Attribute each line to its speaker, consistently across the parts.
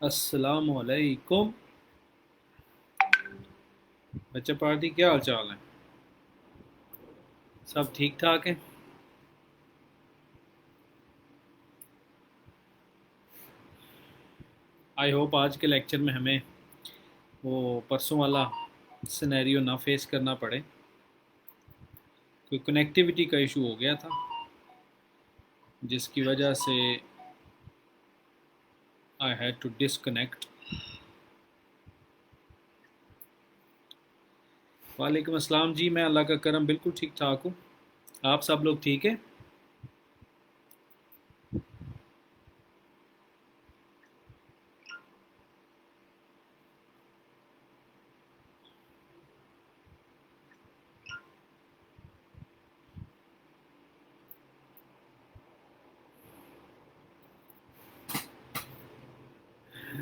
Speaker 1: अस्सलाम वालेकुम। बच्चा पार्टी, क्या हाल चाल है? सब ठीक ठाक है। आई होप आज के लेक्चर में हमें वो परसों वाला सिनेरियो ना फेस करना पड़े। कोई कनेक्टिविटी का इशू हो गया था जिसकी वजह से आई हैड टू डिसकनेक्ट। वालेकुम अस्सलाम जी, मैं अल्लाह का करम बिल्कुल ठीक ठाक हूँ। आप सब लोग ठीक है?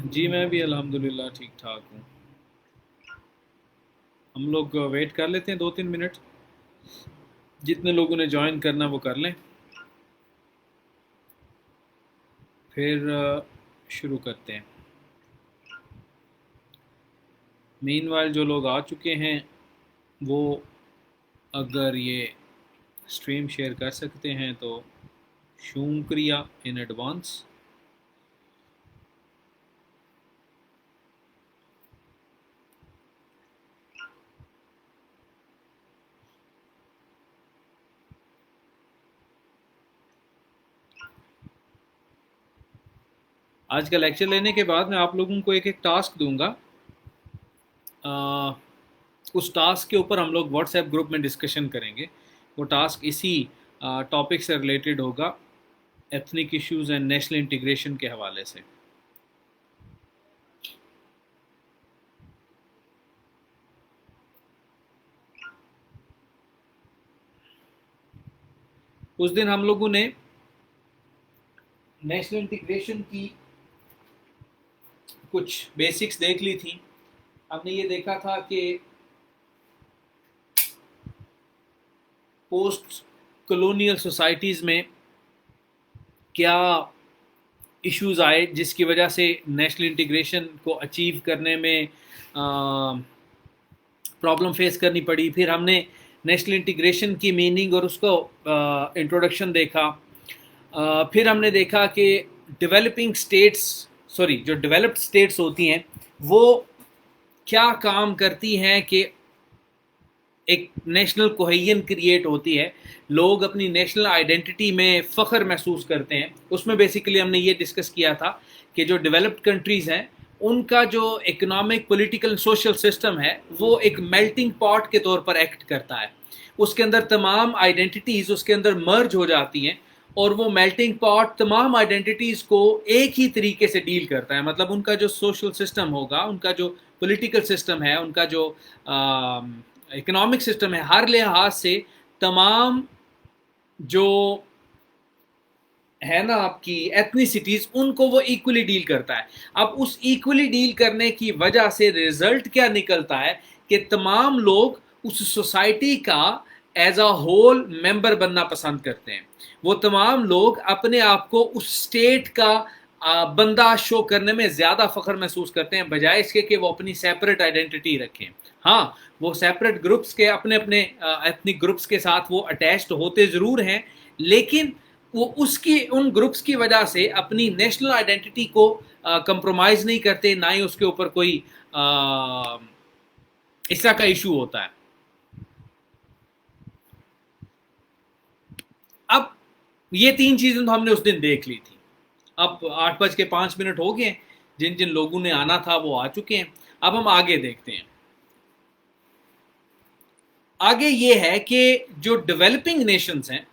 Speaker 1: जी मैं भी अल्हम्दुलिल्लाह ठीक ठाक हूँ। हम लोग वेट कर लेते हैं 2-3 मिनट, जितने लोगों ने ज्वाइन करना वो कर लें, फिर शुरू करते हैं। मीनवाइल जो लोग आ चुके हैं वो अगर ये स्ट्रीम शेयर कर सकते हैं तो शुक्रिया इन एडवांस। आज का लेक्चर लेने के बाद मैं आप लोगों को एक एक टास्क दूंगा। उस टास्क के ऊपर हम लोग व्हाट्सएप ग्रुप में डिस्कशन करेंगे। वो टास्क इसी टॉपिक से रिलेटेड होगा, ethnic issues and national integration के हवाले से। उस दिन हम लोगों ने नेशनल इंटीग्रेशन की कुछ बेसिक्स देख ली थी। हमने ये देखा था कि पोस्ट कॉलोनियल सोसाइटीज़ में क्या इश्यूज आए जिसकी वजह से नेशनल इंटीग्रेशन को अचीव करने में प्रॉब्लम फेस करनी पड़ी। फिर हमने नेशनल इंटीग्रेशन की मीनिंग और उसको इंट्रोडक्शन देखा। फिर हमने देखा कि डेवलपिंग स्टेट्स, सॉरी जो डेवलप्ड स्टेट्स होती हैं वो क्या काम करती हैं कि एक नेशनल कोहेजन क्रिएट होती है, लोग अपनी नेशनल आइडेंटिटी में फ़ख्र महसूस करते हैं। उसमें बेसिकली हमने ये डिस्कस किया था कि जो डेवलप्ड कंट्रीज़ हैं उनका जो इकोनॉमिक, पॉलिटिकल, सोशल सिस्टम है वो एक मेल्टिंग पॉट के तौर पर एक्ट करता है। उसके अंदर तमाम आइडेंटिटीज़ उसके अंदर मर्ज हो जाती हैं और वो मेल्टिंग पॉट तमाम आइडेंटिटीज़ को एक ही तरीके से डील करता है। मतलब उनका जो सोशल सिस्टम होगा, उनका जो पॉलिटिकल सिस्टम है, उनका जो इकोनॉमिक सिस्टम है, हर लिहाज से तमाम जो है ना आपकी एथनिसिटीज़, उनको वो इक्वली डील करता है। अब उस इक्वली डील करने की वजह से रिजल्ट क्या निकलता है कि तमाम लोग उस सोसाइटी का एज अ होल मेंबर बनना पसंद करते हैं। वो तमाम लोग अपने आप को उस स्टेट का बंदा शो करने में ज़्यादा फ़ख्र महसूस करते हैं, बजाय इसके कि वो अपनी सेपरेट आइडेंटिटी रखें। हाँ, वो सेपरेट ग्रुप्स के अपने अपने एथनिक ग्रुप्स के साथ वो अटैच्ड होते ज़रूर हैं, लेकिन वो उसकी उन ग्रुप्स की वजह से अपनी नेशनल आइडेंटिटी को कंप्रोमाइज़ नहीं करते, ना ही उसके ऊपर कोई इस तरह का इशू होता है। अब ये तीन चीज़ें तो हमने उस दिन देख ली थी। अब 8:05 हो गए, जिन जिन लोगों ने आना था वो आ चुके हैं। अब हम आगे देखते हैं। आगे ये है कि जो डेवलपिंग नेशंस हैं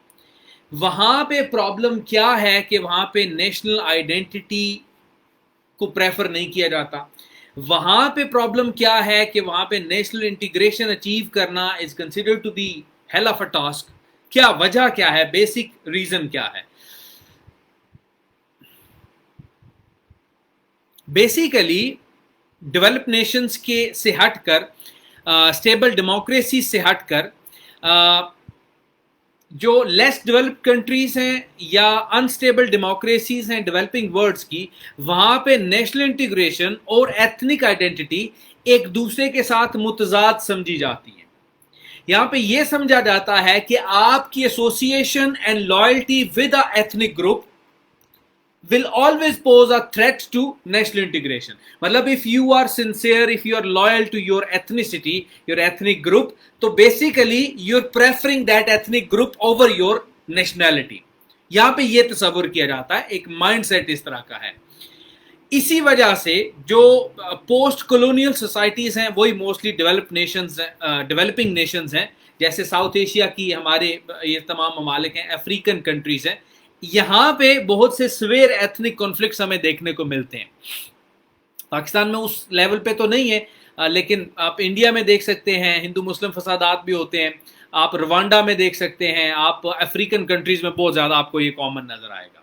Speaker 1: वहां पे प्रॉब्लम क्या है कि वहां पे नेशनल आइडेंटिटी को प्रेफर नहीं किया जाता। वहां पे प्रॉब्लम क्या है कि वहां पे नेशनल इंटीग्रेशन अचीव करना is considered to be hell of a task. क्या वजह क्या है, बेसिक रीजन क्या है? बेसिकली डेवलप्ड नेशंस के से हटकर, स्टेबल डेमोक्रेसी से हटकर, جو لیس ڈیولپ کنٹریز ہیں یا انسٹیبل ڈیموکریسیز ہیں ڈیولپنگ ورلڈس کی، وہاں پہ نیشنل انٹیگریشن اور ایتھنک آئیڈینٹی ایک دوسرے کے ساتھ متضاد سمجھی جاتی ہے. یہاں پہ یہ سمجھا جاتا ہے کہ آپ کی association and loyalty with a ethnic group will always pose a threat to national integration. مطلب if you are sincere, if you are loyal to your ethnicity, your ethnic group, تو basically you're preferring that ethnic group over your nationality. یہاں پہ یہ تصور کیا جاتا ہے، ایک مائنڈ سیٹ اس طرح کا ہے. اسی وجہ سے جو پوسٹ کولونیل سوسائٹیز ہیں وہی موسٹلی ڈیولپنگ نیشنز ہیں، جیسے ساؤتھ ایشیا کی ہمارے یہ تمام ممالک ہیں، افریقن کنٹریز ہیں. یہاں پہ بہت سے سویر ایتھنک کانفلکٹس ہمیں دیکھنے کو ملتے ہیں. پاکستان میں اس لیول پہ تو نہیں ہے، لیکن آپ انڈیا میں دیکھ سکتے ہیں، ہندو مسلم فسادات بھی ہوتے ہیں. آپ روانڈا میں دیکھ سکتے ہیں، آپ افریقن کنٹریز میں بہت زیادہ آپ کو یہ کامن نظر آئے گا.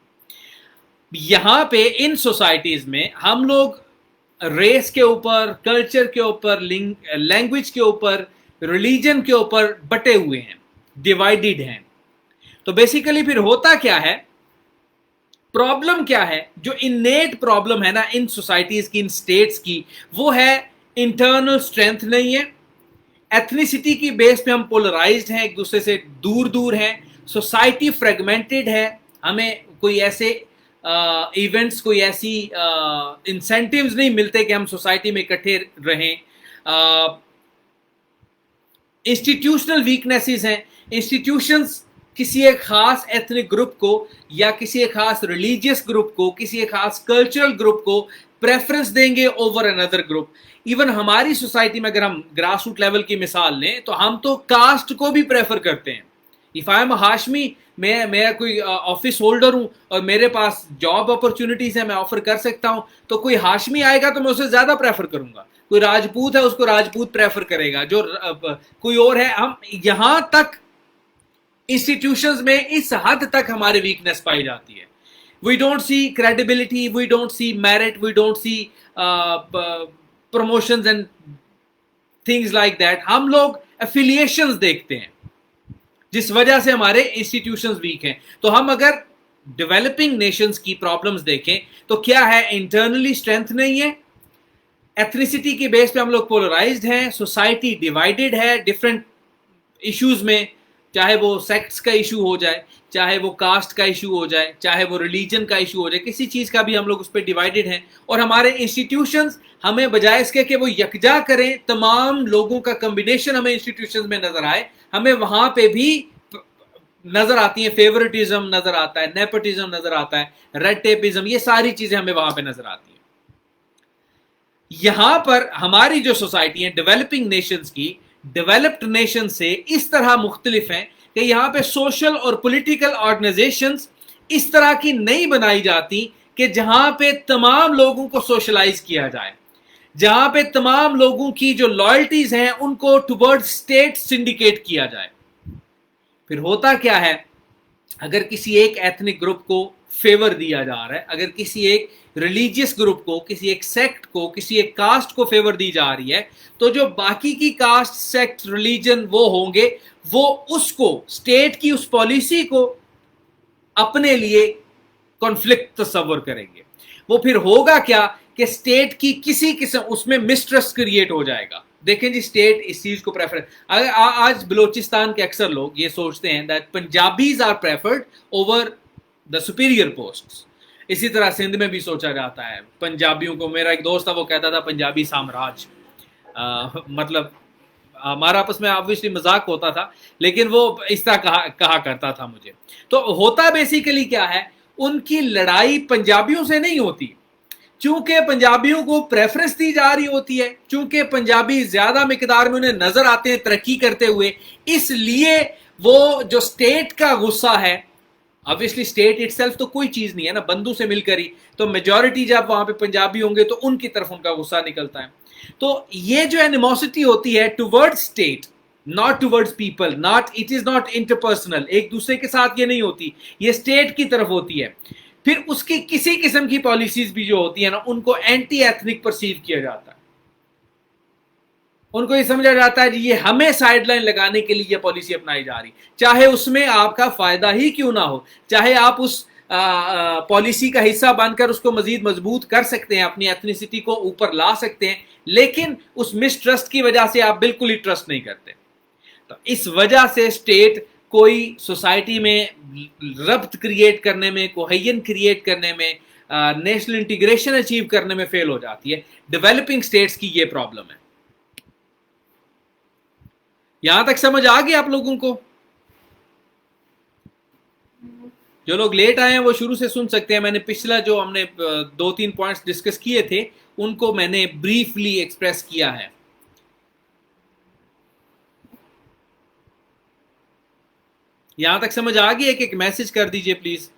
Speaker 1: یہاں پہ ان سوسائٹیز میں ہم لوگ ریس کے اوپر، کلچر کے اوپر، لینگویج کے اوپر، ریلیجن کے اوپر بٹے ہوئے ہیں، ڈیوائیڈڈ ہیں. تو بیسیکلی پھر ہوتا کیا ہے، پرابلم کیا ہے، جو انیٹ پرابلم ہے نا ان سوسائٹیز کی، ان سٹیٹس کی، وہ ہے انٹرنل اسٹرینتھ نہیں ہے. ایتھنیسٹی کی بیس پہ ہم پولرائزڈ ہیں، ایک دوسرے سے دور دور ہیں. سوسائٹی فریگمنٹڈ ہے، ہمیں کوئی ایسے ایونٹس، کوئی ایسی انسینٹیوز نہیں ملتے کہ ہم سوسائٹی میں اکٹھے رہیں. انسٹیٹیوشنل ویکنیسز ہیں. انسٹیٹیوشنز کسی ایک خاص ایتھنک گروپ کو یا کسی ایک خاص ریلیجیس گروپ کو، کسی ایک خاص کلچرل گروپ کو پریفرنس دیں گے اوور اندر گروپ. ایون ہماری سوسائٹی میں اگر ہم گراس روٹ لیول کی مثال لیں تو ہم تو کاسٹ کو بھی پریفر کرتے ہیں. اف آئی ایم ہاشمی، میں کوئی آفس ہولڈر ہوں اور میرے پاس جاب اپرچونیٹیز ہیں، میں آفر کر سکتا ہوں، تو کوئی ہاشمی آئے گا تو میں اسے زیادہ پریفر کروں گا. کوئی راجپوت ہے اس کو راجپوت پریفر کرے گا، جو کوئی اور ہے. ہم یہاں تک انسٹیٹیوشنز میں اس حد تک ہماری ویکنیس پائی جاتی ہے. We don't see credibility, we don't see merit, we don't see promotions and things like that. ہم لوگ افیلیشنز دیکھتے ہیں، جس وجہ سے ہمارے انسٹیٹیوشنز ویک ہیں. تو ہم اگر ڈیولپنگ نیشنز کی پرابلمز دیکھیں تو کیا ہے، انٹرنلی اسٹرینتھ نہیں ہے، ایتھنیسٹی کی بیس پہ ہم لوگ پولرائزڈ ہیں، سوسائٹی ڈیوائیڈڈ ہے ڈفرینٹ ایشوز میں، چاہے وہ سیکٹس کا ایشو ہو جائے، چاہے وہ کاسٹ کا ایشو ہو جائے، چاہے وہ ریلیجن کا ایشو ہو جائے، کسی چیز کا بھی ہم لوگ اس پہ ڈیوائیڈڈ ہیں. اور ہمارے انسٹیٹیوشنز ہمیں بجائے اس کے کہ وہ یکجا کریں، تمام لوگوں کا کمبینیشن ہمیں انسٹیٹیوشنز میں نظر آئے، ہمیں وہاں پہ بھی نظر آتی ہیں. فیورٹزم نظر آتا ہے، نیپوٹزم نظر آتا ہے، ریڈ ٹیپزم، یہ ساری چیزیں ہمیں وہاں پہ نظر آتی ہیں. یہاں پر ہماری جو سوسائٹی ہیں ڈیولپنگ نیشنز کی ڈیولپڈ نیشن سے اس طرح مختلف ہیں کہ یہاں پہ سوشل اور پولیٹیکل آرگنائزیشنز اس طرح کی نہیں بنائی جاتی کہ جہاں پہ تمام لوگوں کو سوشلائز کیا جائے، جہاں پہ تمام لوگوں کی جو لائلٹیز ہیں ان کو ٹورڈ اسٹیٹ سنڈیکیٹ کیا جائے. پھر ہوتا کیا ہے، اگر کسی ایک ایتھنک گروپ کو فیور دیا جا رہا ہے، اگر کسی ایک ریلیجیس گروپ کو، کسی ایک سیکٹ کو، کسی ایک کاسٹ کو فیور دی جا رہی ہے، تو جو باقی کی کاسٹ، سیکٹ، ریلیجن وہ ہوں گے، وہ اس کو، اسٹیٹ کی اس پالیسی کو اپنے لیے کانفلکٹ تصور کریں گے. وہ پھر ہوگا کیا کہ اسٹیٹ کی کسی قسم اس میں مسٹرسٹ کریٹ ہو جائے گا. دیکھیں جی، اسٹیٹ اس چیز کو پریفر، آج بلوچستان کے اکثر لوگ یہ سوچتے ہیں that Punjabis are preferred over the superior posts. اسی طرح سندھ میں بھی سوچا جاتا ہے پنجابیوں کو. میرا ایک دوست تھا، وہ کہتا تھا پنجابی سامراج، مطلب ہمارا آپس میں آبویسلی مذاق ہوتا تھا، لیکن وہ اس طرح کہا کرتا تھا مجھے. تو ہوتا بیسیکلی کیا ہے، ان کی لڑائی پنجابیوں سے نہیں ہوتی، چونکہ پنجابیوں کو پریفرنس دی جا رہی ہوتی ہے، چونکہ پنجابی زیادہ مقدار میں انہیں نظر آتے ہیں ترقی کرتے ہوئے، اس لیے وہ جو اسٹیٹ کا غصہ ہے، obviously state itself تو کوئی چیز نہیں ہے نا، بندوں سے مل کر ہی، تو میجورٹی جب وہاں پہ پنجابی ہوں گے تو ان کی طرف ان کا غصہ نکلتا ہے. تو یہ جو اینیموسٹی ہوتی ہے toward state, not toward people, not it is not interpersonal, ایک دوسرے کے ساتھ یہ نہیں ہوتی، یہ اسٹیٹ کی طرف ہوتی ہے. پھر اس کی کسی قسم کی پالیسیز بھی جو ہوتی ہیں نا، ان کو اینٹی ایتھنک پرسیو کیا جاتا ہے. उनको ये समझा जाता है जी ये हमें साइड लाइन लगाने के लिए ये पॉलिसी अपनाई जा रही, चाहे उसमें आपका फायदा ही क्यों ना हो, चाहे आप उस पॉलिसी का हिस्सा बनकर उसको मजीद मजबूत कर सकते हैं, अपनी एथनिसिटी को ऊपर ला सकते हैं, लेकिन उस मिसट्रस्ट की वजह से आप बिल्कुल ही ट्रस्ट नहीं करते। तो इस वजह से स्टेट कोई सोसाइटी में रब्त क्रिएट करने में, कोहेजन क्रिएट करने में, नेशनल इंटीग्रेशन अचीव करने में फेल हो जाती है। डेवलपिंग स्टेट्स की ये प्रॉब्लम है। यहां तक समझ आ गई आप लोगों को? जो लोग लेट आए हैं वो शुरू से सुन सकते हैं। मैंने पिछला जो हमने 2-3 पॉइंट्स डिस्कस किए थे उनको मैंने ब्रीफली एक्सप्रेस किया है। यहां तक समझ आ गई? एक मैसेज कर दीजिए प्लीज,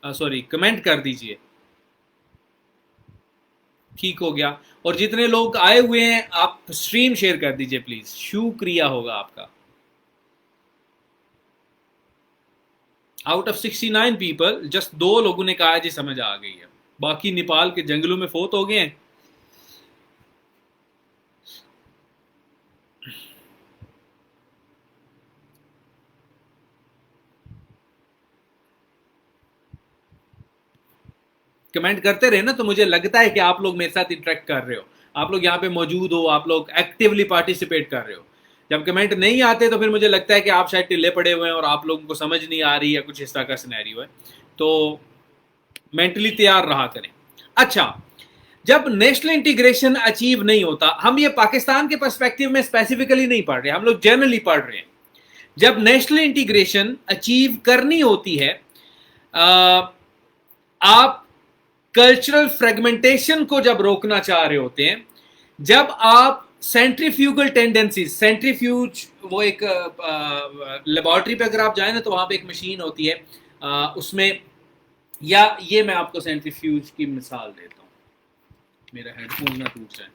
Speaker 1: सॉरी कमेंट कर दीजिए। ठीक हो गया। और जितने लोग आए हुए हैं आप स्ट्रीम शेयर कर दीजिए प्लीज, शुक्रिया होगा आपका। आउट ऑफ 69 पीपल जस्ट 2 लोगों ने कहा जी समझ आ गई है, बाकी नेपाल के जंगलों में फोत हो गए हैं। कमेंट करते रहे ना, तो मुझे लगता है कि आप लोग मेरे साथ इंटरेक्ट कर रहे हो, आप लोग यहाँ पे मौजूद हो, आप लोग एक्टिवली पार्टिसिपेट कर रहे हो। जब कमेंट नहीं आते तो फिर मुझे लगता है कि आप शायद टिल्ले पड़े हुए हैं और आप लोगों को समझ नहीं आ रही है, कुछ इस तरह का सिनेरियो है। तो मेंटली तैयार रहा करें। अच्छा, जब नेशनल इंटीग्रेशन अचीव नहीं होता, हम ये पाकिस्तान के पर्सपेक्टिव में स्पेसिफिकली नहीं पढ़ रहे, हम लोग जनरली पढ़ रहे हैं। जब नेशनल इंटीग्रेशन अचीव करनी होती है, आप कल्चरल फ्रेगमेंटेशन को जब रोकना चाह रहे होते हैं, जब आप सेंट्रीफ्यूगल टेंडेंसीज, सेंट्रीफ्यूज वो एक लेबोरेटरी पे अगर आप जाए ना तो वहां पे एक मशीन होती है, उसमें, या ये मैं आपको सेंट्रीफ्यूज की मिसाल देता हूं, मेरा हेडफोन ना टूट जाए।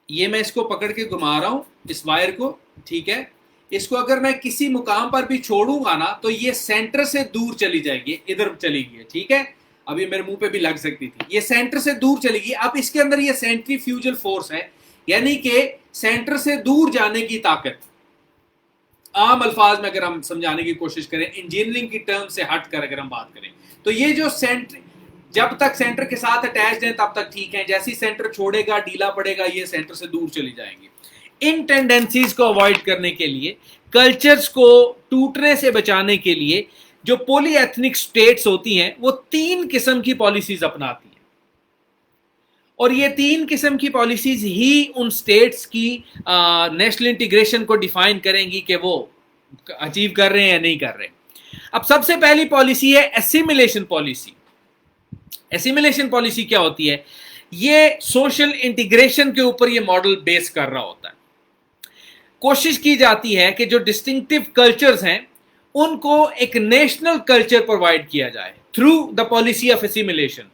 Speaker 1: ये मैं इसको पकड़ के घुमा रहा हूं, इस वायर को, ठीक है। इसको अगर मैं किसी मुकाम पर भी छोड़ूंगा ना तो ये सेंटर से दूर चली जाएगी, इधर चली गई, ठीक है। अभी मेरे मुंह पे भी लग सकती थी, ये सेंटर से दूर चलेगी। अब इसके अंदर ये सेंट्रीफ्यूजल फोर्स है, यानी कि सेंटर से दूर जाने की ताकत। आम अल्फाज में अगर हम समझाने की कोशिश करें, इंजीनियरिंग की टर्म से हटकर अगर हम बात करें, तो ये जो सेंटर, जब तक सेंटर के साथ अटैच्ड है तब तक ठीक है, जैसे ही सेंटर छोड़ेगा, ढीला पड़ेगा, ये सेंटर से दूर चली जाएंगी। इन टेंडेंसीज को अवॉइड करने के लिए, कल्चर्स को टूटने से बचाने के लिए, जो पॉलीएथनिक स्टेट्स होती हैं वो 3 किस्म की पॉलिसीज अपनाती हैं, और ये 3 किस्म की पॉलिसीज ही उन स्टेट्स की नेशनल इंटीग्रेशन को डिफाइन करेंगी कि वो अचीव कर रहे हैं या नहीं कर रहे। अब सबसे पहली पॉलिसी है एसिमिलेशन पॉलिसी। एसिमिलेशन पॉलिसी क्या होती है? ये सोशल इंटीग्रेशन के ऊपर ये मॉडल बेस कर रहा होता है। कोशिश की जाती है कि जो डिस्टिंक्टिव कल्चर्स हैं उनको एक नेशनल कल्चर प्रोवाइड किया जाए through the policy of assimilation.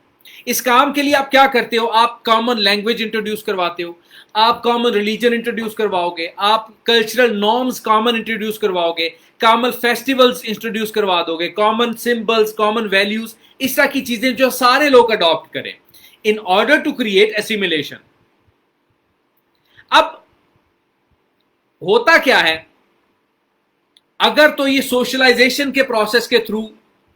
Speaker 1: इस काम के लिए आप क्या करते हो? आप कॉमन लैंग्वेज इंट्रोड्यूस करवाते हो, आप कॉमन रिलीजन इंट्रोड्यूस करवाओगे, आप कल्चरल नॉर्म्स कॉमन इंट्रोड्यूस करवाओगे, कॉमन फेस्टिवल्स इंट्रोड्यूस करवा दोगे, कॉमन सिंबल्स, कॉमन वैल्यूज, इस तरह की चीजें जो सारे लोग अडॉप्ट करें in order to create assimilation. अब होता क्या है, अगर तो ये सोशलाइजेशन के प्रोसेस के थ्रू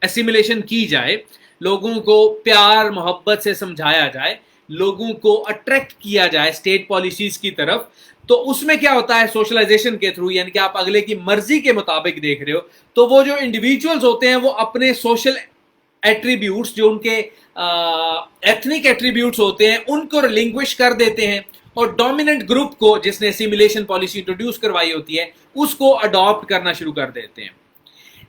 Speaker 1: एसिमिलेशन की जाए, लोगों को प्यार मोहब्बत से समझाया जाए, लोगों को अट्रैक्ट किया जाए स्टेट पॉलिसीज की तरफ, तो उसमें क्या होता है सोशलाइजेशन के थ्रू, यानी कि आप अगले की मर्जी के मुताबिक देख रहे हो, तो वो जो इंडिविजुअल्स होते हैं वो अपने सोशल एट्रीब्यूट्स, जो उनके एथनिक एट्रीब्यूट्स होते हैं, उनको रिलिंग्विश कर देते हैं, और डोमिनेंट ग्रुप को, जिसने एसिमिलेशन पॉलिसी इंट्रोड्यूस करवाई होती है, उसको अडॉप्ट करना शुरू कर देते हैं।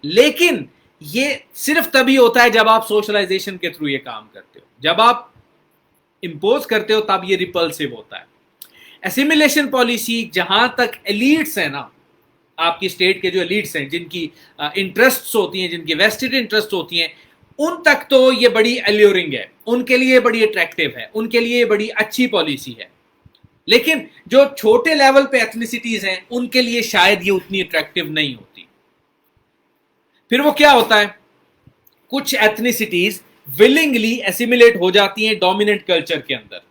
Speaker 1: लेकिन ये सिर्फ तभी होता है जब आप सोशलाइजेशन के थ्रू ये काम करते हो। जब आप इंपोज करते हो तब ये रिपल्सिव होता है। एसिमिलेशन पॉलिसी, जहां तक एलीट्स है ना, आपकी स्टेट के जो एलीट्स हैं, जिनकी इंटरेस्ट्स होती हैं, जिनकी वेस्टेड इंटरेस्ट होती हैं, उन तक तो ये बड़ी एल्योरिंग है, उनके लिए बड़ी अट्रैक्टिव है, उनके लिए बड़ी अच्छी पॉलिसी है। लेकिन जो छोटे लेवल पे एथनिसिटीज हैं उनके लिए शायद ये उतनी अट्रैक्टिव नहीं होती। फिर वो क्या होता है, कुछ एथनिसिटीज विलिंगली एसिमिलेट हो जाती हैं डोमिनेंट कल्चर के अंदर,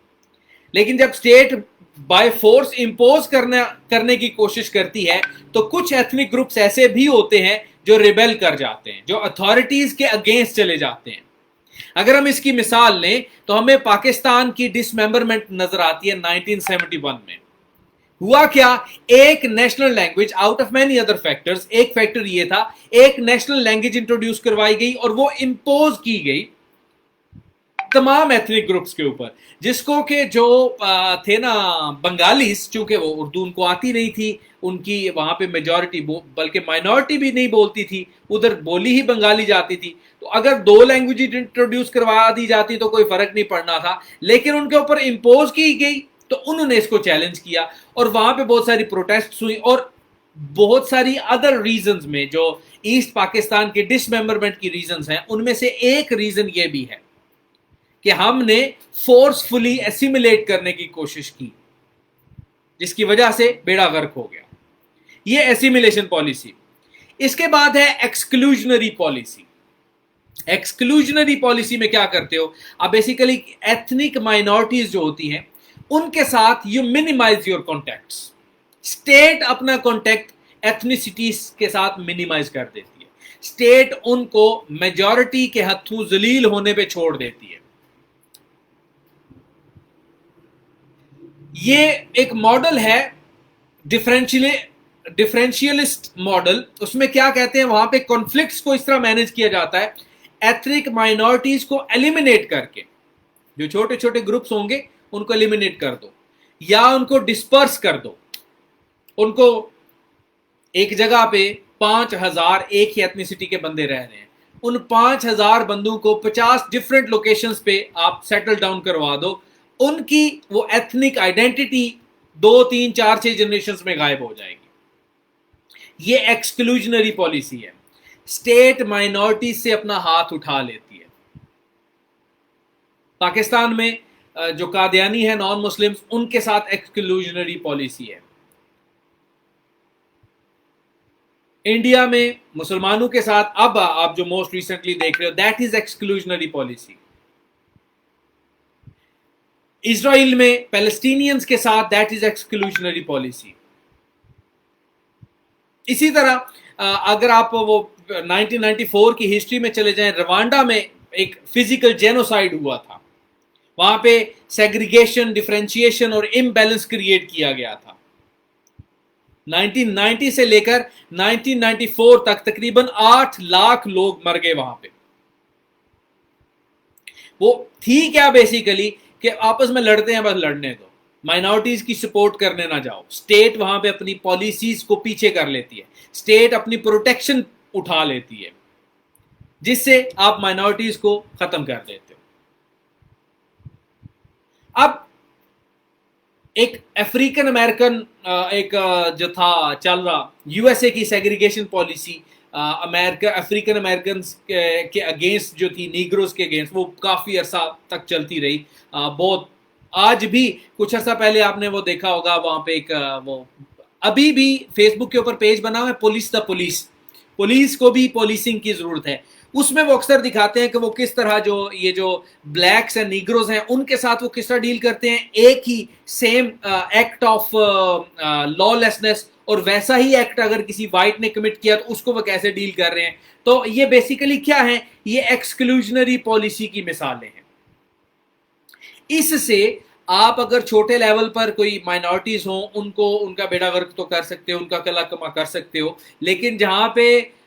Speaker 1: लेकिन जब स्टेट बाय फोर्स इम्पोज करने की कोशिश करती है, तो कुछ एथनिक ग्रुप्स ऐसे भी होते हैं जो रिबेल कर जाते हैं, जो अथॉरिटीज के अगेंस्ट चले जाते हैं। अगर हम इसकी मिसाल लें तो हमें पाकिस्तान की डिसमेंबरमेंट नजर आती है 1971 में। हुआ क्या, एक national language out of many other factors, एक फैक्टर ये था, एक नेशनल लैंग्वेज इंट्रोड्यूस करवाई गई और वो इंपोज की गई तमाम एथनिक ग्रुप्स के ऊपर, जिसको के जो थे ना बंगालीज, चूंकि वो उर्दू उनको आती नहीं थी, उनकी वहां पे मेजॉरिटी बल्कि माइनॉरिटी भी नहीं बोलती थी, उधर बोली ही बंगाली जाती थी, तो अगर दो लैंग्वेज इंट्रोड्यूस करवा दी जाती तो कोई फर्क नहीं पड़ना था, लेकिन उनके ऊपर इंपोज की गई तो उन्होंने इसको चैलेंज किया और वहां पे बहुत सारी प्रोटेस्ट हुई। और बहुत सारी अदर रीजंस में जो ईस्ट पाकिस्तान के डिसमेंबरमेंट की रीजंस हैं, उनमें से एक रीजन ये भी है कि हमने फोर्सफुली एसिमिलेट करने की कोशिश की, जिसकी वजह से बेड़ा गर्क हो गया। ये एसिमिलेशन पॉलिसी। इसके बाद है एक्सक्लूजनरी पॉलिसी। एक्सक्लूजनरी पॉलिसी में क्या करते हो, आप बेसिकली एथनिक माइनॉरिटीज जो होती हैं उनके साथ you minimise your contacts. State अपना कॉन्टैक्ट एथनिसिटीज के साथ मिनिमाइज कर देती है, स्टेट उनको मेजॉरिटी के हत्थों जलील होने पे छोड़ देती है। ये एक मॉडल है डिफरेंशियलिस्ट मॉडल। उसमें क्या कहते हैं, वहां पे कॉन्फ्लिक्ट्स को इस तरह मैनेज किया जाता है, एथनिक माइनॉरिटीज को एलिमिनेट करके, जो छोटे छोटे ग्रुप्स होंगे उनको एलिमिनेट कर दो या उनको डिस्पर्स कर दो। उनको एक जगह पे 5,000 एक ही एथनिसिटी के बंदे रह रहे हैं, उन 5,000 बंदों को 50 डिफरेंट लोकेशंस पे आप सेटल डाउन करवा दो, उनकी वो एथनिक आइडेंटिटी 2, 3, 4, 6 जनरेशन में गायब हो जाएगी। ये एक्सक्लूजनरी पॉलिसी है, स्टेट माइनॉरिटी से अपना हाथ उठा लेती है। पाकिस्तान में जो कादियानी है, नॉन मुस्लिम्स, उनके साथ एक्सक्लूजनरी पॉलिसी है। इंडिया में मुसलमानों के साथ अब आप जो मोस्ट रिसेंटली देख रहे हो, that is exclusionary policy. Israel में पैलेस्टीनियंस के साथ दैट इज एक्सक्लूजनरी पॉलिसी। इसी तरह अगर आप वो 1994 की हिस्ट्री में चले जाएं, रवांडा में एक फिजिकल जेनोसाइड हुआ था, वहां पे सेग्रीगेशन, डिफरेंशिएशन और इम्बैलेंस क्रिएट किया गया था। 1990 से लेकर 1994 तक तकरीबन 8 लाख लोग मर गए वहां पे। वो थी क्या बेसिकली कि आपस में लड़ते हैं, बस लड़ने दो, माइनॉरिटीज की सपोर्ट करने ना जाओ। स्टेट वहां पे अपनी पॉलिसीज को पीछे कर लेती है, स्टेट अपनी प्रोटेक्शन उठा लेती है, जिससे आप माइनॉरिटीज को खत्म कर देते हो। अब एक अफ्रीकन अमेरिकन एक जो था चल रहा, यूएसए की segregation policy America African American के अगेंस्ट जो थी, नीग्रोज के अगेंस्ट, वो काफी अरसा तक चलती रही। बहुत आज भी, कुछ अर्सा पहले आपने वो देखा होगा, वहां पे एक वो अभी भी फेसबुक के ऊपर पेज बना हुआ है, पुलिस द पुलिस। पुलिस को भी पोलिसिंग की जरूरत है। उसमें वो अक्सर दिखाते हैं कि वो किस तरह जो ये जो ब्लैक्स एंड नीग्रोज हैं उनके साथ वो किस तरह डील करते हैं। एक ही सेम एक्ट ऑफ लॉलेसनेस और वैसा ही एक्ट अगर किसी वाइट ने कमिट किया तो उसको वो कैसे डील कर रहे हैं। तो ये बेसिकली क्या है, ये एक्सक्लूजनरी पॉलिसी की मिसालें हैं। इससे आप अगर छोटे लेवल पर कोई माइनॉरिटीज हो, उनको उनका बेड़ा गर्क तो कर सकते हो, उनका कला कमा कर सकते हो, लेकिन जहां पे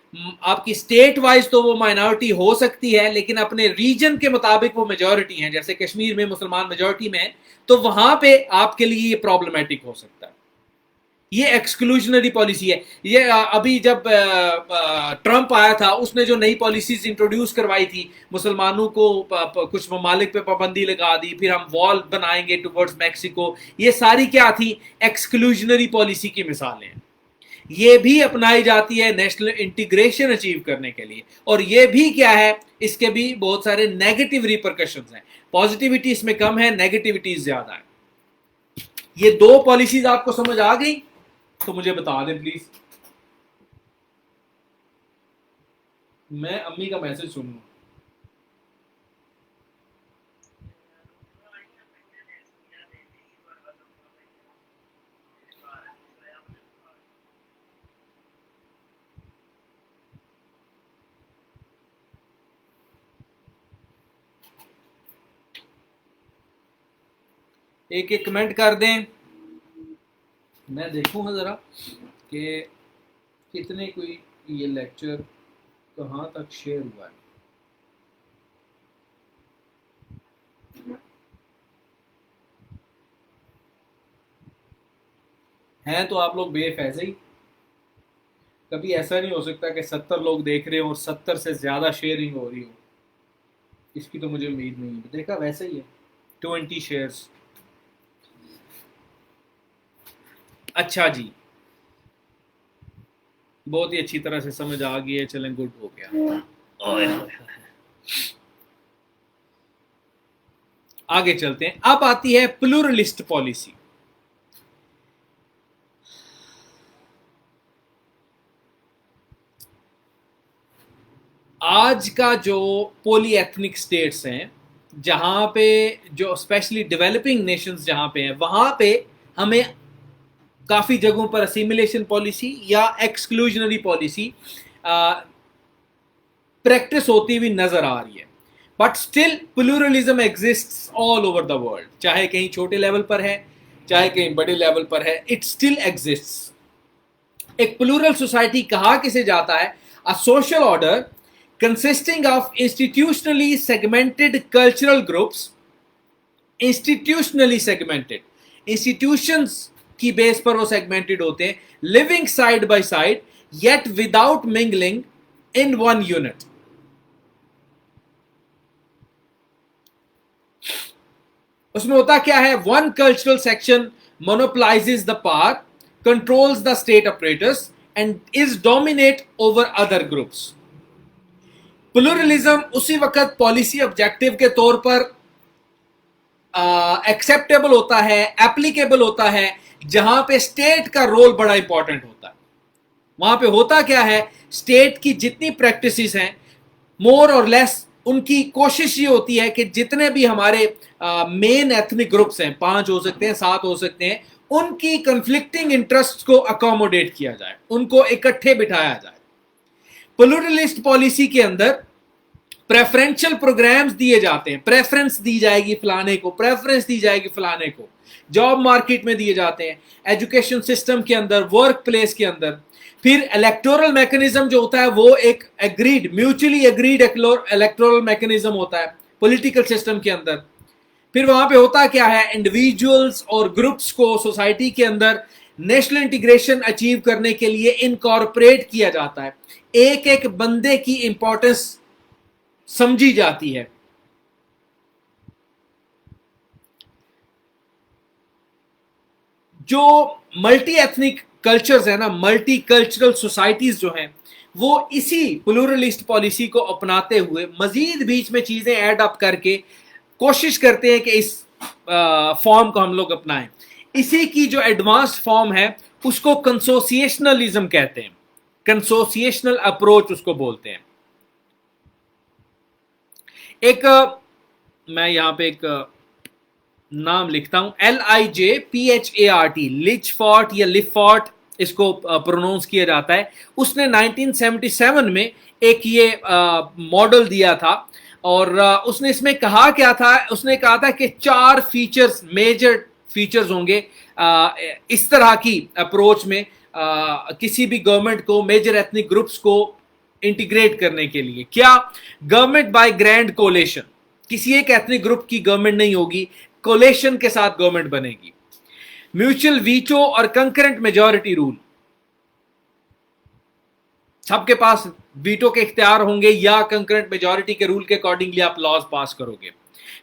Speaker 1: आपकी स्टेट वाइज तो वो माइनॉरिटी हो सकती है, लेकिन अपने रीजन के मुताबिक वो मेजॉरिटी है, जैसे कश्मीर में मुसलमान मेजॉरिटी में है, तो वहां पे आपके लिए ये प्रॉब्लमेटिक हो सकता है। ये एक्सक्लूजनरी पॉलिसी है। ये अभी जब ट्रंप आया था, उसने जो नई पॉलिसीज इंट्रोड्यूस करवाई थी, मुसलमानों को कुछ ममालिक पे पाबंदी लगा दी, फिर हम वॉल बनाएंगे टुवर्ड्स मैक्सिको, ये सारी क्या थी, एक्सक्लूजनरी पॉलिसी की मिसालें हैं। ये भी अपनाई जाती है नेशनल इंटीग्रेशन अचीव करने के लिए, और ये भी क्या है, इसके भी बहुत सारे नेगेटिव रिपरकशंस हैं। पॉजिटिविटी इसमें कम है, नेगेटिविटी ज्यादा है। ये दो पॉलिसीज आपको समझ आ गई तो मुझे बता दें प्लीज, मैं अम्मी का मैसेज सुन लूं। ایک ایک کمنٹ کر دیں, میں دیکھوں گا ذرا کہ کتنے کوئی یہ لیکچر کہاں تک شیئر ہوا ہے. ہیں تو آپ لوگ بے فیض ہی, کبھی ایسا نہیں ہو سکتا کہ 70 لوگ دیکھ رہے ہوں اور 70 سے زیادہ شیئرنگ ہو رہی ہو, اس کی تو مجھے امید نہیں ہے. دیکھا ویسے ہی ہے 20 شیئرز. اچھا جی, بہت ہی اچھی طرح سے سمجھ آ گئی ہے, چلیں گڈ ہو گیا. آگے چلتے ہیں. اب آتی ہے پلورلسٹ پالیسی. آج کا جو پولی ایتھنک سٹیٹس ہیں, جہاں پہ جو اسپیشلی ڈیولپنگ نیشنز جہاں پہ ہیں, وہاں پہ ہمیں کافی جگہوں پر اسیمیلیشن پالیسی یا ایکسکلوژنری پالیسی پریکٹس ہوتی ہوئی نظر آ رہی ہے. But still pluralism exists all over the world, چاہے کہیں چھوٹے لیول پر ہے چاہے کہیں بڑے لیول پر ہے, اٹ اسٹل ایگزسٹس. ایک پلورل سوسائٹی کہا کسے جاتا ہے؟ a social order consisting of institutionally segmented cultural groups, institutionally segmented, institutions کی بیس پر وہ segmented ہوتے ہیں, living side by side yet without mingling in one unit. اس میں ہوتا کیا ہے؟ one cultural section monopolizes the power, controls the state apparatus and is dominate over other groups. Pluralism اسی وقت پالیسی آبجیکٹو کے طور پر ایکسیپٹیبل ہوتا ہے, ایپلیکیبل ہوتا ہے, جہاں پہ اسٹیٹ کا رول بڑا امپورٹنٹ ہوتا ہے. وہاں پہ ہوتا کیا ہے؟ اسٹیٹ کی جتنی پریکٹسز ہیں مور اور لیس, ان کی کوشش یہ ہوتی ہے کہ جتنے بھی ہمارے مین ایتھنک گروپس ہیں, 5 ہو سکتے ہیں 7 ہو سکتے ہیں, ان کی کنفلکٹنگ انٹرسٹ کو اکوموڈیٹ کیا جائے, ان کو اکٹھے بٹھایا جائے. پلورلسٹ پالیسی کے اندر پریفرنشل پروگرامز دیے جاتے ہیں, پریفرنس دی جائے گی فلانے کو, پریفرنس دی جائے گی فلانے کو, جاب مارکیٹ میں دیے جاتے ہیں, ایجوکیشن سسٹم کے اندر, ورک پلیس کے اندر. پھر الیکٹورل میکنزم جو ہوتا ہے وہ ایک agreed, mutually agreed electoral mechanism ہوتا ہے پولیٹیکل سسٹم کے اندر. پھر وہاں پہ ہوتا کیا ہے؟ انڈیویجولز اور گروپس کو سوسائٹی کے اندر نیشنل انٹیگریشن اچیو کرنے کے لیے انکارپوریٹ کیا جاتا ہے, ایک ایک بندے کی امپورٹنس سمجھی جاتی ہے. جو ملٹی ایتھنک کلچرز ہیں نا, ملٹی کلچرل سوسائٹیز جو ہیں, وہ اسی پلورلسٹ پالیسی کو اپناتے ہوئے مزید بیچ میں چیزیں ایڈ اپ کر کے کوشش کرتے ہیں کہ اس فارم کو ہم لوگ اپنائیں. اسی کی جو ایڈوانس فارم ہے اس کو کنسوسیشنلزم کہتے ہیں, کنسوسیشنل اپروچ اس کو بولتے ہیں. ایک میں یہاں پہ ایک نام لکھتا ہوں, LIJPHART, لچ فارٹ یا لفارٹ اس کو پرونونس کیا جاتا ہے. اس نے 1977 میں ایک یہ ماڈل دیا تھا, اور اس نے اس میں کہا کیا تھا؟ اس نے کہا تھا کہ 4 فیچرز, میجر فیچرز ہوں گے اس طرح کی اپروچ میں کسی بھی گورنمنٹ کو میجر ایتھنک گروپس کو انٹیگریٹ کرنے کے لیے. کیا؟ گورنمنٹ بائی گرینڈ کولیشن, کسی ایک ایتھنک گروپ کی گورنمنٹ نہیں ہوگی, کولیشن کے ساتھ گورنمنٹ بنے گی. میوچل ویٹو اور کنکرنٹ میجورٹی رول, سب کے پاس ویٹو کے اختیار ہوں گے یا کنکرنٹ میجورٹی کے رول کے اکارڈنگلی آپ لاز پاس کرو گے.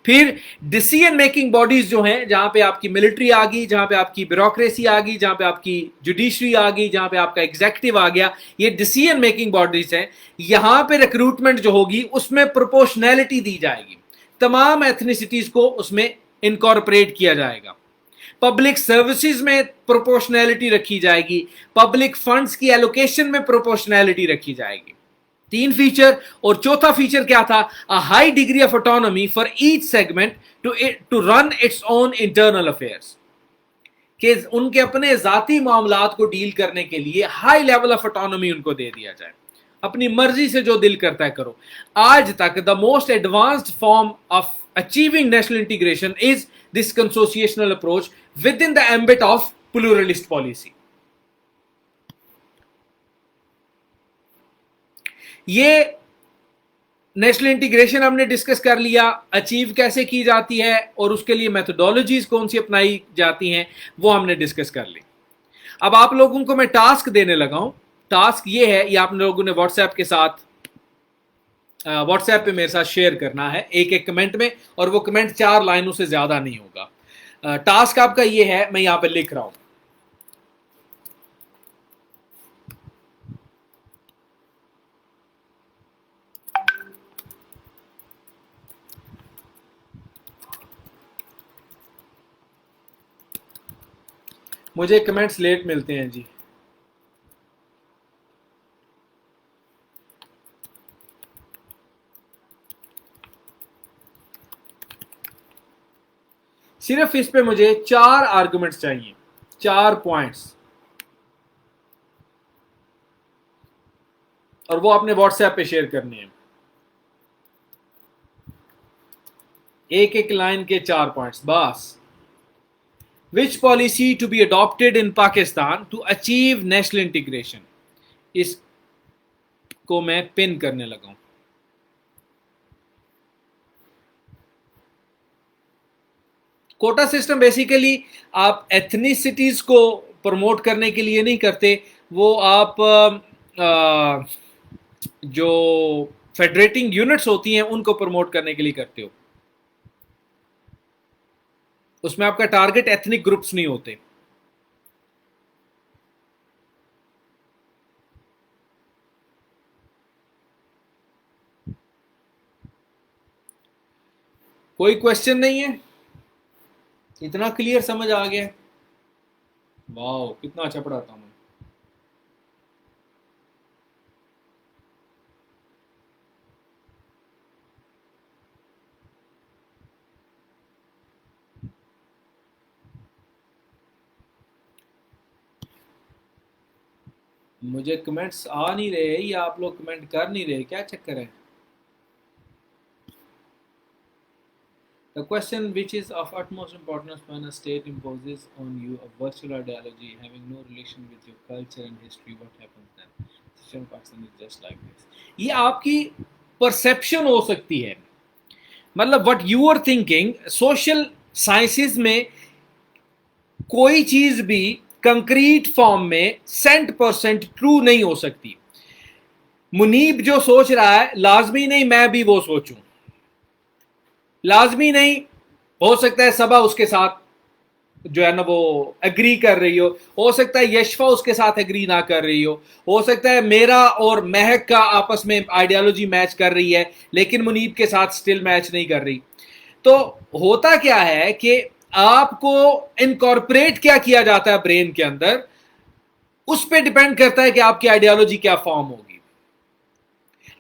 Speaker 1: پھر ڈیسیژن میکنگ باڈیز جو ہیں, جہاں پہ آپ کی ملٹری آ گئی, جہاں پہ آپ کی بیوروکریسی آ گئی, جہاں پہ آپ کی جوڈیشری آ گئی, جہاں پہ آپ کا ایگزیکٹو آ گیا, یہ ڈیسیژن میکنگ باڈیز ہیں. یہاں پہ ریکروٹمنٹ جو ہوگی اس میں پروپورشنلٹی دی جائے گی, تمام ایتھنیسٹیز کو اس میں انکارپوریٹ کیا جائے گا. پبلک سروسز میں پروپورشنلٹی رکھی جائے گی, پبلک فنڈز کی ایلوکیشن میں پروپورشنلٹی رکھی جائے گی. 3 فیچر. اور چوتھا فیچر کیا تھا؟ High degree of autonomy for each segment to run its own internal affairs, کہ ان کے اپنے ذاتی معاملات کو ڈیل کرنے کے لیے ہائی لیول آف آٹونومی ان کو دے دیا جائے, اپنی مرضی سے جو دل کرتا ہے کرو. آج تک the most advanced form of Achieving national integration is this consociational approach within the ambit of pluralist policy. ये नेशनल इंटीग्रेशन हमने डिस्कस कर लिया, अचीव कैसे की जाती है और उसके लिए मेथोडोलॉजीज कौन सी अपनाई जाती हैं वो हमने डिस्कस कर ली. अब आप लोगों को मैं टास्क देने लगा हूं. टास्क ये है, ये आप लोगों ने व्हाट्सएप के साथ व्हाट्सएप पे मेरे साथ शेयर करना है एक एक कमेंट में, और वो कमेंट 4 लाइनों से ज्यादा नहीं होगा. टास्क आपका ये है, मैं यहां पे लिख रहा हूं. मुझे कमेंट्स लेट मिलते हैं जी. सिर्फ इस पे मुझे 4 आर्गुमेंट्स चाहिए, 4 पॉइंट्स, और वो अपने व्हाट्सएप पे शेयर करने हैं. एक एक लाइन के 4 पॉइंट्स बस. Which policy to be adopted in Pakistan to achieve national integration? इसको मैं पिन करने लगा हूं. कोटा सिस्टम बेसिकली आप एथनिसिटीज को प्रमोट करने के लिए नहीं करते, वो आप जो फेडरेटिंग यूनिट्स होती हैं उनको प्रमोट करने के लिए करते हो. उसमें आपका टारगेट एथनिक ग्रुप्स नहीं होते. कोई क्वेश्चन नहीं है? इतना क्लियर समझ आ गया? वाह, कितना अच्छा पढ़ाता हूं मैं. मुझे कमेंट्स आ नहीं रहे, या आप लोग कमेंट कर नहीं रहे, क्या चक्कर है? The question which is of utmost importance when a state imposes on you a virtual ideology having no relation with your culture and history, what happens then? System of Pakistan is just like this. ये आपकी perception हो सकती है, मतलब what you are thinking. Social sciences में कोई चीज भी कंक्रीट फॉर्म में 100% ट्रू नहीं हो सकती. मुनीब जो सोच रहा है, लाजमी नहीं मैं भी वो सोचूं, लाजमी नहीं. हो सकता है सबा उसके साथ जो है ना वो एग्री कर रही हो सकता है यशफा उसके साथ एग्री ना कर रही हो सकता है मेरा और महक का आपस में आइडियोलॉजी मैच कर रही है लेकिन मुनीब के साथ स्टिल मैच नहीं कर रही. तो होता क्या है कि आपको इनकॉर्पोरेट क्या किया जाता है ब्रेन के अंदर, उस पर डिपेंड करता है कि आपकी आइडियोलॉजी क्या फॉर्म होगी.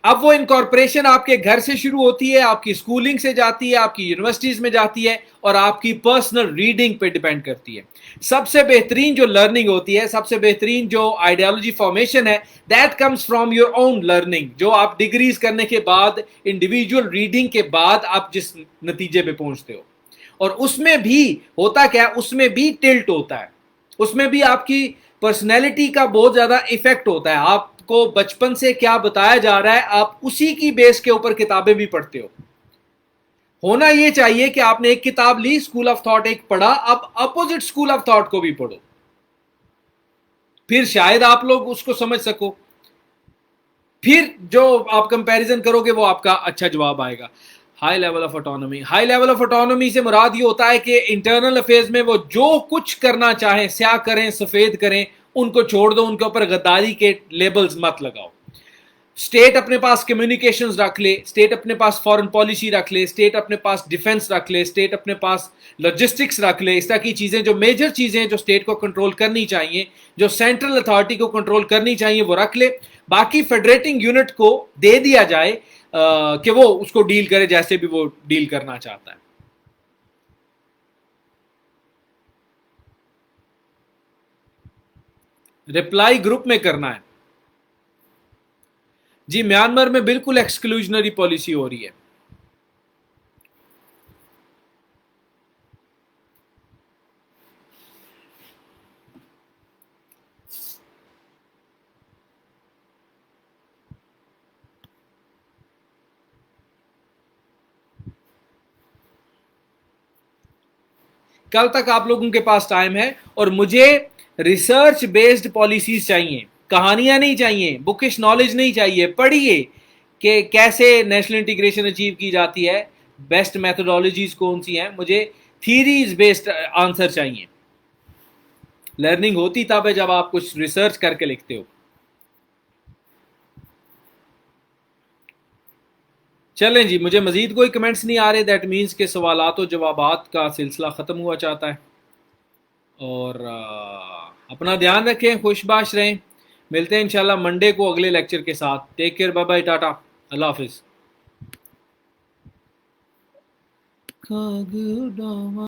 Speaker 1: अब वो इनकॉर्पोरेशन आपके घर से शुरू होती है, आपकी स्कूलिंग से जाती है, आपकी यूनिवर्सिटीज में जाती है, और आपकी पर्सनल रीडिंग पे डिपेंड करती है. सबसे बेहतरीन जो लर्निंग होती है, सबसे बेहतरीन जो आइडियोलॉजी फॉर्मेशन है, that comes from your own learning. जो आप डिग्रीज करने के बाद, इंडिविजुअल रीडिंग के बाद आप जिस नतीजे पे पहुंचते हो, और उसमें भी होता क्या है, उसमें भी टिल्ट होता है, उसमें भी आपकी पर्सनैलिटी का बहुत ज्यादा इफेक्ट होता है. आपको बचपन से क्या बताया जा रहा है, आप उसी की बेस के ऊपर किताबें भी पढ़ते हो. होना यह चाहिए कि आपने एक किताब ली, स्कूल ऑफ थॉट एक पढ़ा, अब अपोजिट स्कूल ऑफ थॉट को भी पढ़ो, फिर शायद आप लोग उसको समझ सको. फिर जो आप कंपैरिजन करोगे वो आपका अच्छा जवाब आएगा. High level of autonomy. High level of autonomy से मुराद ये होता है कि इंटरनल अफेयर्स में वो जो कुछ करना चाहें, स्याह करें सफेद करें, उनको छोड़ दो, उनके ऊपर गद्दारी के लेबल्स मत लगाओ. स्टेट अपने पास कम्युनिकेशंस रख ले, स्टेट अपने पास फॉरेन पॉलिसी रख ले, स्टेट अपने पास डिफेंस रख ले, स्टेट अपने पास लॉजिस्टिक्स रख ले. इस तरह की चीजें, जो मेजर चीजें जो स्टेट को कंट्रोल करनी चाहिए, जो सेंट्रल अथॉरिटी को कंट्रोल करनी चाहिए, वो रख ले. बाकी फेडरेटिंग यूनिट को दे दिया जाए कि वो उसको डील करे जैसे भी वो डील करना चाहता है. रिप्लाई ग्रुप में करना है जी. म्यांमार में बिल्कुल एक्सक्लूजनरी पॉलिसी हो रही है. कल तक आप लोगों के पास टाइम है और मुझे रिसर्च बेस्ड पॉलिसीज चाहिए, कहानियां नहीं चाहिए, बुकिश नॉलेज नहीं चाहिए। पढ़िए कि कैसे नेशनल इंटीग्रेशन अचीव की जाती है, बेस्ट मेथोडोलॉजीज कौन सी हैं, मुझे थीरीज बेस्ड आंसर चाहिए। लर्निंग होती तब है जब आप कुछ रिसर्च करके लिखते हो। चलें जी, मुझे मजीद कोई कमेंट्स नहीं आ रहे, दैट मीन्स के सवालात और जवाबात का सिलसिला ख़त्म हुआ चाहता है। और अपना ध्यान रखें, खुशबाश रहें। मिलते हैं इंशाल्लाह मंडे को अगले लेक्चर के साथ। Take care, bye bye, tata, अल्लाह हाफिज़।